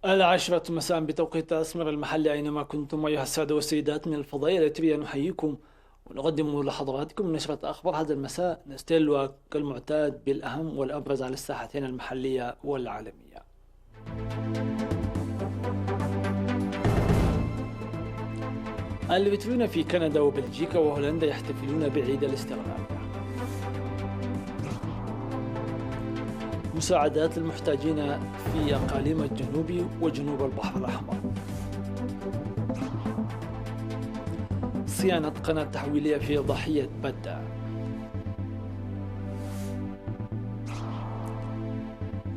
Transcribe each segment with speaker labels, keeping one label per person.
Speaker 1: العاشرة مساء بتوقيت أسمر المحلي أينما كنتم أيها السادة والسيدات من الفضائية الإثيوبية، نحييكم ونقدم لحضراتكم نشرة أخبار هذا المساء، نستهل كالمعتاد بالأهم والأبرز على الساحتين المحلية والعالمية. الإثيوبيون في كندا وبلجيكا وهولندا يحتفلون بعيد الاستقلال. مساعدات المحتاجين في أقاليم الجنوب وجنوب البحر الأحمر. صيانة قناة تحويلية في ضاحية بدة.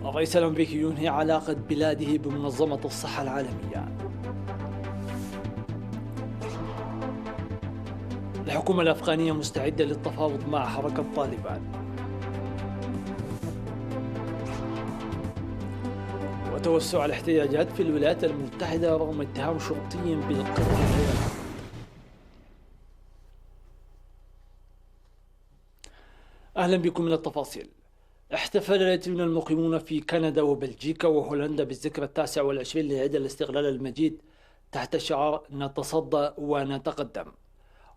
Speaker 1: الرئيس الأمريكي ينهي علاقة بلاده بمنظمة الصحة العالمية. الحكومة الأفغانية مستعدة للتفاوض مع حركة طالبان. وتوسع الاحتجاجات في الولايات المتحدة رغم اتهام شرطي بالقتل غير العمد. أهلا بكم من التفاصيل. احتفل الإثيوبيون المقيمون في كندا وبلجيكا وهولندا بالذكرى 29 لعيد الاستقلال المجيد تحت شعار نتصدى ونتقدم.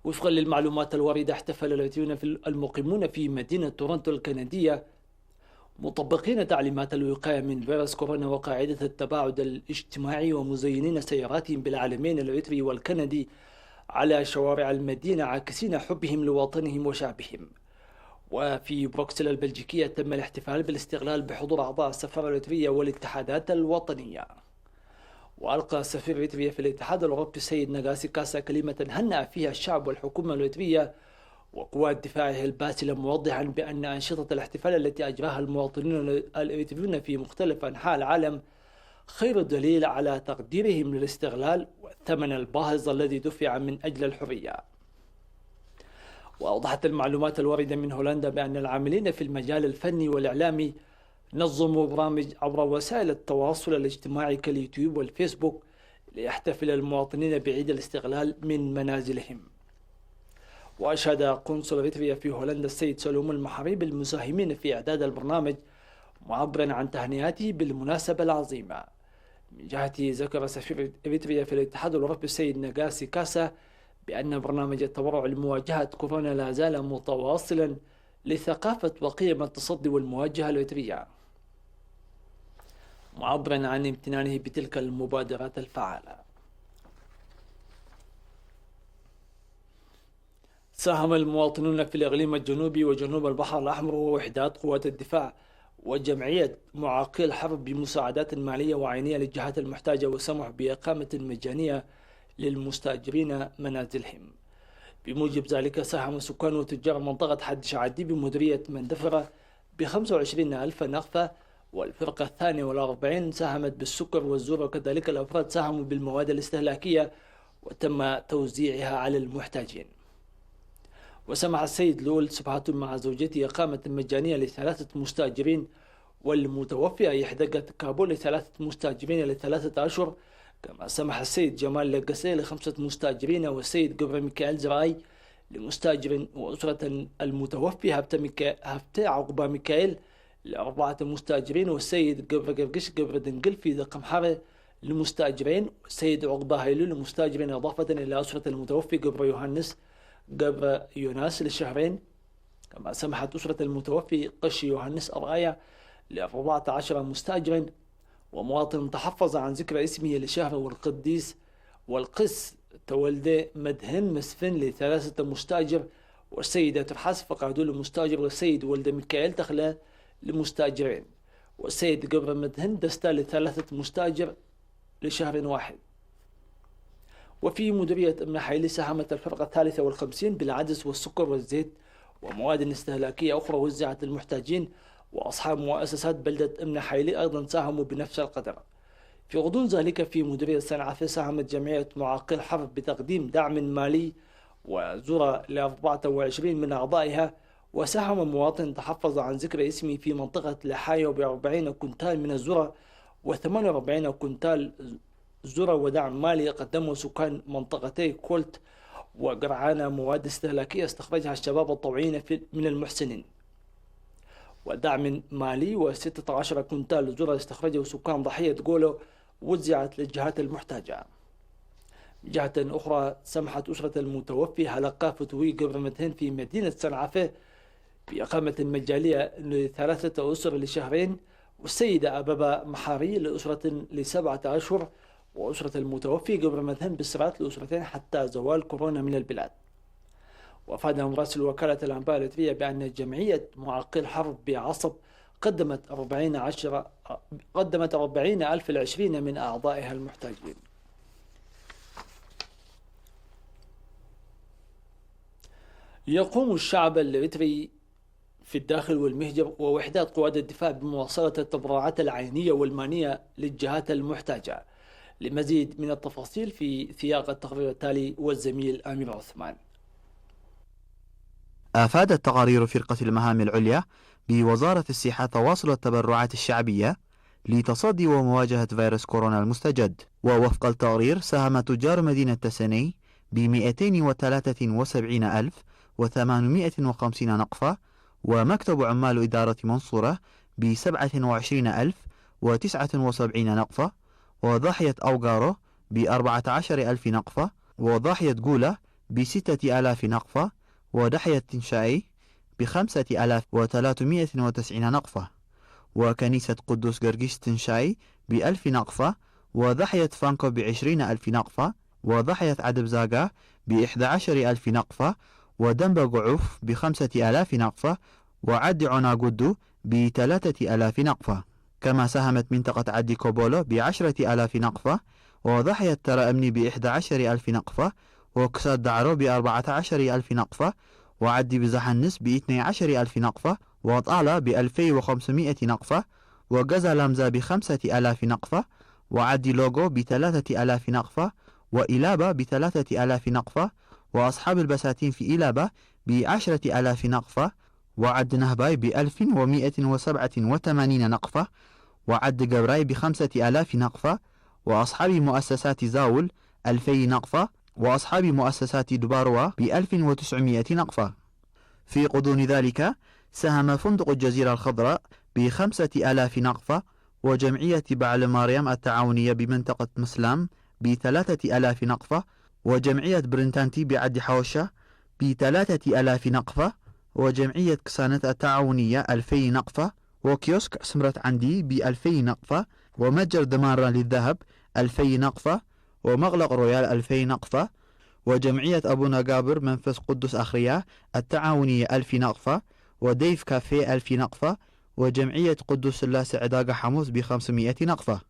Speaker 1: وفقا للمعلومات الواردة، احتفل الإثيوبيون المقيمون في مدينة تورنتو الكندية مطبقين تعليمات الوقاية من فيروس كورونا وقاعدة التباعد الاجتماعي ومزينين سياراتهم بالعلمين الإثيوبي والكندي على شوارع المدينة عاكسين حبهم لوطنهم وشعبهم. وفي بروكسل البلجيكية تم الاحتفال بالاستقلال بحضور أعضاء السفارة الإثيوبية والاتحادات الوطنية. وألقى سفير إثيوبيا في الاتحاد الأوروبي السيد ناغاسي كاسا كلمة هنأ فيها الشعب والحكومة الإثيوبية وقوات دفاعه الباسلة، موضحا بأن أنشطة الاحتفال التي أجراها المواطنون الإثيوبيون في مختلف أنحاء العالم خير دليل على تقديرهم للاستغلال والثمن الباهظ الذي دفع من أجل الحرية. وأوضحت المعلومات الواردة من هولندا بأن العاملين في المجال الفني والإعلامي نظموا برامج عبر وسائل التواصل الاجتماعي كاليوتيوب والفيسبوك ليحتفل المواطنين بعيد الاستقلال من منازلهم. وأشاد قنصل إثيوبيا في هولندا السيد سولومون المحاري بالمساهمين في إعداد البرنامج، معبرا عن تهنئته بالمناسبة العظيمة. من جهته ذكر سفير إثيوبيا في الاتحاد الأوروبي السيد ناغاسي كاسا بأن برنامج التبرع لمواجهة كورونا لا زال متواصلا لثقافة وقيم التصدي والمواجهة الإثيوبية، معبرا عن امتنانه بتلك المبادرات الفعالة. ساهم المواطنون في الإقليم الجنوبي وجنوب البحر الأحمر ووحدات قوات الدفاع وجمعية معاقي الحرب بمساعدات مالية وعينية للجهات المحتاجة وسمح بإقامة مجانية للمستأجرين منازلهم. بموجب ذلك ساهم سكان وتجار منطقة حد شعدي بمديرية مندفرة ب25 ألف نقفة، والفرقة 42 ساهمت بالسكر والذرة، وكذلك الأفراد ساهموا بالمواد الاستهلاكية وتم توزيعها على المحتاجين. وسمح السيد لول سبحانه مع زوجته إقامة مجانية لثلاثة مستأجرين، والمتوفية يحدقت كابول لثلاثة مستأجرين ل3 أشهر. كما سمح السيد جمال لقسي ل5 مستأجرين، والسيد قبر ميكائيل زراي لمستأجر، وأسرة المتوفي هفتة عقبة ميكائيل ل4 مستأجرين، والسيد قبر قرقش قبر دنقل في دقم حارة لمستأجرين، والسيد عقبة هيلو لمستأجرين، إضافة إلى أسرة المتوفي قبر يوهنس قبر يوناس لشهرين. كما سمحت أسرة المتوفي قش يوهنس أرآية ل14 مستأجر، ومواطن تحفظ عن ذكر اسمه لشهر، والقديس والقس تولد مدهن مسفن ل3 مستأجر، والسيدة ترحس فقعدوا لمستأجر، والسيد ولد ميكائيل تخلى لمستأجرين، والسيد قبر مدهن دستا ل3 مستأجر لشهر واحد. وفي مديرية ابن حيلي ساهمت الفرقة 53 بالعدس والسكر والزيت ومواد استهلاكية أخرى وزعت للمحتاجين، وأصحاب مؤسسات بلدة ابن حيلي أيضا ساهموا بنفس القدر. في غضون ذلك في مديرية صنعاء ساهمت جمعية معاقي الحرب بتقديم دعم مالي وزرع ل24 من أعضائها، وساهم مواطن تحفظ عن ذكر اسمه في منطقة لحايو ب40 كنتال من الذرة و48 كنتال ذرة، ودعم مالي قدمه سكان منطقتي كولت وقرعانة مواد استهلاكية استخرجها الشباب الطوعيين من المحسنين. ودعم مالي و16 كنتال ذرة استخرجه سكان ضحية جولو وزعت للجهات المحتاجة. من جهة أخرى سمحت أسرة المتوفي هلقا فتوي قبرمتهن في مدينة سنعفة بإقامة مجانية ل3 أسر لشهرين، والسيدة أبابا محاري لأسرة ل7 أشهر، وأسرة المتوفي قبرمتهن بالسرات لأسرتين حتى زوال كورونا من البلاد. وأفاد مراسل وكالة الأنباء الإثرية بأن جمعية معاقل حرب بعصب قدمت 40,020 من أعضائها المحتاجين. يقوم الشعب الإريتري في الداخل والمهجر ووحدات قوات الدفاع بمواصلة التبرعات العينية والمالية للجهات المحتاجة. لمزيد من التفاصيل في سياق التقرير التالي والزميل آمير عثمان.
Speaker 2: أفادت تقارير فرقة المهام العليا بوزارة الصحة تواصل التبرعات الشعبية لتصدي ومواجهة فيروس كورونا المستجد. ووفق التقرير ساهم تجار مدينة تسني ب273,850 نقفة، ومكتب عمال إدارة منصورة ب27,079 نقفة، وضاحية أوغارو ب14,000 نقفة، وضاحية قولة ب6,000 نقفة، ودحية تنشائي ب5,390 نقفة، وكنيسة قدوس قرقيش تنشائي ب1000 نقفة، وضحية فانكو ب20,000 نقفة، وضحية عدب زاقا ب11,000 نقفة، ودنبا قعوف ب5,000 نقفة، وعد عناقودو ب3,000 نقفة. كما ساهمت منطقة عدي كوبولو ب10,000 نقفة، وضحية ترى أمني ب11,000 نقفة، وكساد دعرو ب14,000 نقفة، وعدي بزحنس ب12,000 نقفة، وطالة ب2,500 نقفة، وقزا لمزة ب5,000 نقفة، وعدي لوغو ب3,000 نقفة، وإلابة ب3,000 نقفة، وأصحاب البساتين في إلابة ب10,000 نقفة، وعد نهباي ب1,187 نقفة، وعد قبراي ب5,000 نقفة، وأصحاب مؤسسات زاول 2,000 نقفة، وأصحاب مؤسسات دباروا ب1,900 نقفة. في غضون ذلك ساهم فندق الجزيرة الخضراء ب5,000 نقفة، وجمعية بعل مريم التعاونية بمنطقة مسلام ب3,000 نقفة، وجمعية برنتانتي بعد حوشة ب3,000 نقفة، وجمعية كسانت التعاونية 2,000 نقفة، وكيوسك سمرت عندي ب2,000 نقفة، ومتجر دمارة للذهب 2,000 نقفة، ومغلق رويال 2,000 نقفة، وجمعية أبونا قابر منفذ قدس أخرياء التعاونية 1,000 نقفة، وديف كافيه 1,000 نقفة، وجمعية قدس اللاسع عداقة حموز ب500 نقفة.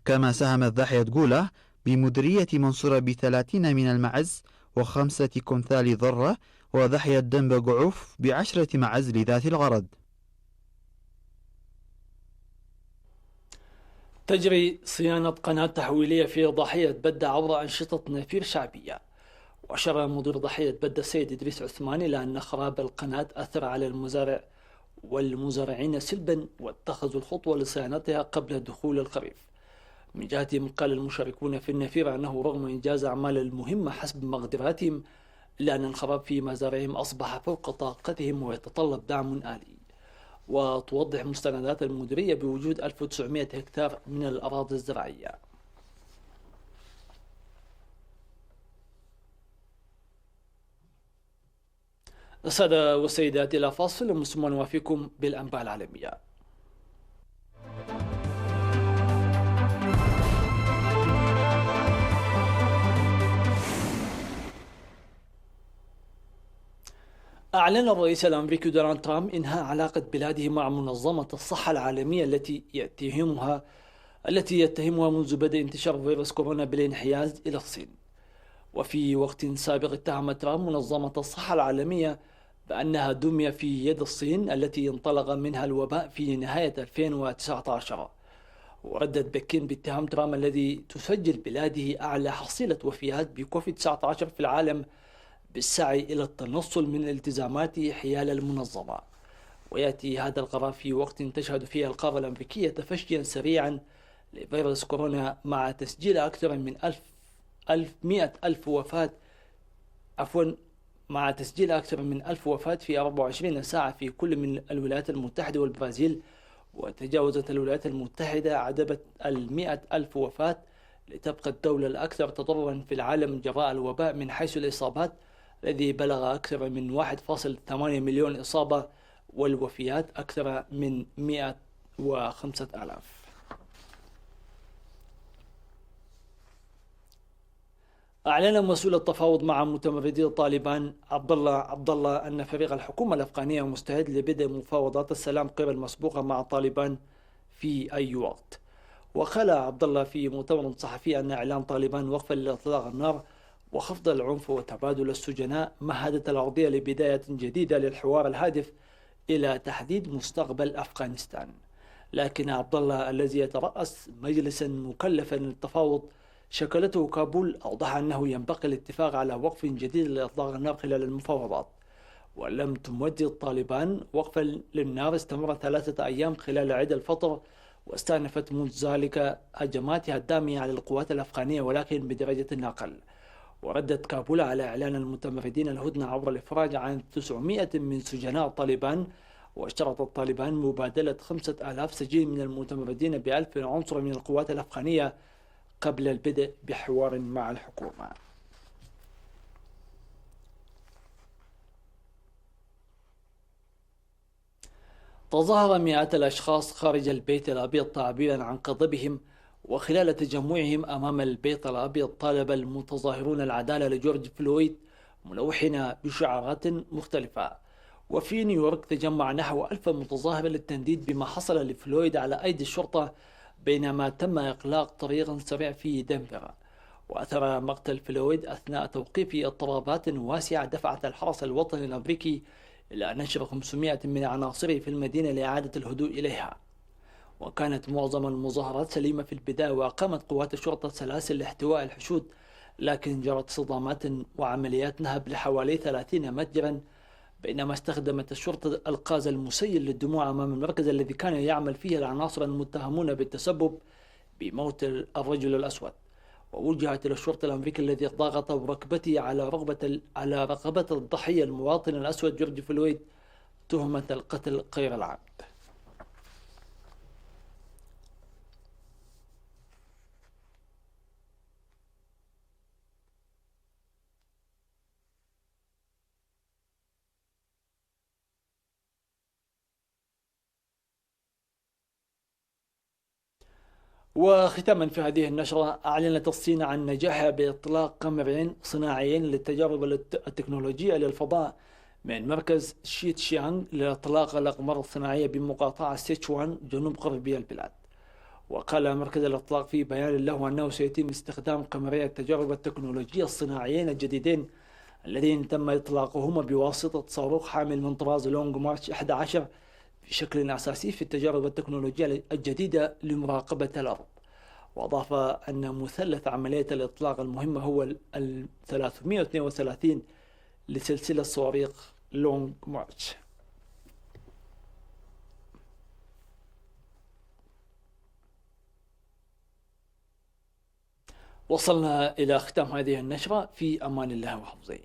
Speaker 2: كما ساهمت ضاحية قولة بمديرية منصورة ب30 من المعز و5 كمثال ذرة، وضاحية دنبا قعوف ب10 معز لذات الغرض.
Speaker 1: تجري صيانة قناة تحويلية في ضاحية بدة عبر أنشطة نفير شعبية. وأشار مدير ضاحية بدة السيد إدريس عثمان إلى أن خراب القناة أثر على المزارع والمزارعين سلبا، واتخذوا الخطوة لصيانتها قبل دخول الخريف. من جهتهم قال المشاركون في النفير أنه رغم إنجاز أعمال المهمة حسب مقدراتهم، إلا أن الخراب في مزارعهم أصبح فوق طاقتهم ويتطلب دعم آلي. وتوضح مستندات المديرية بوجود 1900 هكتار من الأراضي الزراعية. السادة والسيدات، إلى فاصل ثم نوافيكم بالأنباء العالمية. أعلن الرئيس الأمريكي دونالد ترامب إنهاء علاقة بلاده مع منظمة الصحة العالمية التي يتهمها منذ بدء انتشار فيروس كورونا بالانحياز إلى الصين. وفي وقت سابق اتهم ترامب منظمة الصحة العالمية بأنها دمية في يد الصين التي انطلق منها الوباء في نهاية 2019. وردت بكين باتهام ترامب الذي تسجل بلاده أعلى حصيلة وفيات بكوفيد-19 في العالم بالسعي إلى التنصل من الالتزامات حيال المنظمة. ويأتي هذا القرار في وقت تشهد فيه القارة الأمريكية تفشيا سريعا لفيروس كورونا، مع تسجيل أكثر من 100,000 وفاة مع تسجيل أكثر من 1000 وفاة في 24 ساعة في كل من الولايات المتحدة والبرازيل وتجاوزت الولايات المتحدة عدد 100,000 وفاة لتبقى الدولة الأكثر تضررا في العالم جراء الوباء من حيث الإصابات الذي بلغ أكثر من 1.8 مليون إصابة، والوفيات أكثر من 105,000. أعلن مسؤول التفاوض مع متمردي طالبان عبد الله أن فريق الحكومة الأفغانية مستعد لبدء مفاوضات السلام غير المسبوقة مع طالبان في أي وقت. وقال عبد الله في مؤتمر صحفي أن إعلان طالبان وقفا لإطلاق النار وخفض العنف وتبادل السجناء مهدت الأرضية لبداية جديدة للحوار الهادف إلى تحديد مستقبل أفغانستان. لكن عبد الله الذي يترأس مجلسا مكلفا للتفاوض شكلته كابول أوضح أنه ينبغي الاتفاق على وقف جديد لإطلاق النار خلال المفاوضات، ولم تمدد طالبان وقفا للنار استمر 3 أيام خلال عيد الفطر، واستأنفت منذ ذلك هجماتها الدامية على القوات الأفغانية ولكن بدرجة أقل. وردت كابول على إعلان المتمردين الهدنة عبر الإفراج عن 900 من سجناء طالبان، واشترطت طالبان مبادلة 5,000 سجين من المتمردين ب1000 عنصر من القوات الأفغانية قبل البدء بحوار مع الحكومة. تظاهر مئات الأشخاص خارج البيت الأبيض تعبيرا عن غضبهم، وخلال تجمعهم أمام البيت الأبيض طالب المتظاهرون العدالة لجورج فلويد ملوحين بشعارات مختلفة. وفي نيويورك تجمع نحو 1000 متظاهر للتنديد بما حصل لفلويد على أيدي الشرطة بينما تم إغلاق طريق سريع في دنفر. وأثر مقتل فلويد أثناء توقيف اضطرابات واسعة دفعت الحرس الوطني الأمريكي إلى نشر 500 من عناصره في المدينة لإعادة الهدوء إليها. وكانت معظم المظاهرات سليمة في البداية، وأقامت قوات الشرطة سلاسل لاحتواء الحشود، لكن جرت صدامات وعمليات نهب لحوالي 30 متجرا، بينما استخدمت الشرطة الغاز المسيل للدموع أمام المركز الذي كان يعمل فيه العناصر المتهمون بالتسبب بموت الرجل الأسود. ووجهت إلى الشرطة الأمريكي الذي ضغط بركبته على رقبة الضحية المواطن الأسود جورج فلويد تهمة القتل غير العمد. وختاما في هذه النشرة، أعلنت الصين عن نجاحها بإطلاق قمرين صناعيين للتجارب التكنولوجية للفضاء من مركز شيتشيانغ لإطلاق الأقمار الصناعية بمقاطعة سيتشوان جنوب غربي البلاد. وقال مركز الإطلاق في بيان له أنه سيتم استخدام قمري التجارب التكنولوجية الصناعيين الجديدين الذين تم إطلاقهما بواسطة صاروخ حامل من طراز لونج مارش 11 بشكل أساسي في التجارب التكنولوجية الجديدة لمراقبة الأرض. وأضاف أن مثلث عملية الإطلاق المهم هو 332 لسلسلة صواريخ لونج مارش. وصلنا إلى ختام هذه النشرة، في أمان الله وحفظه.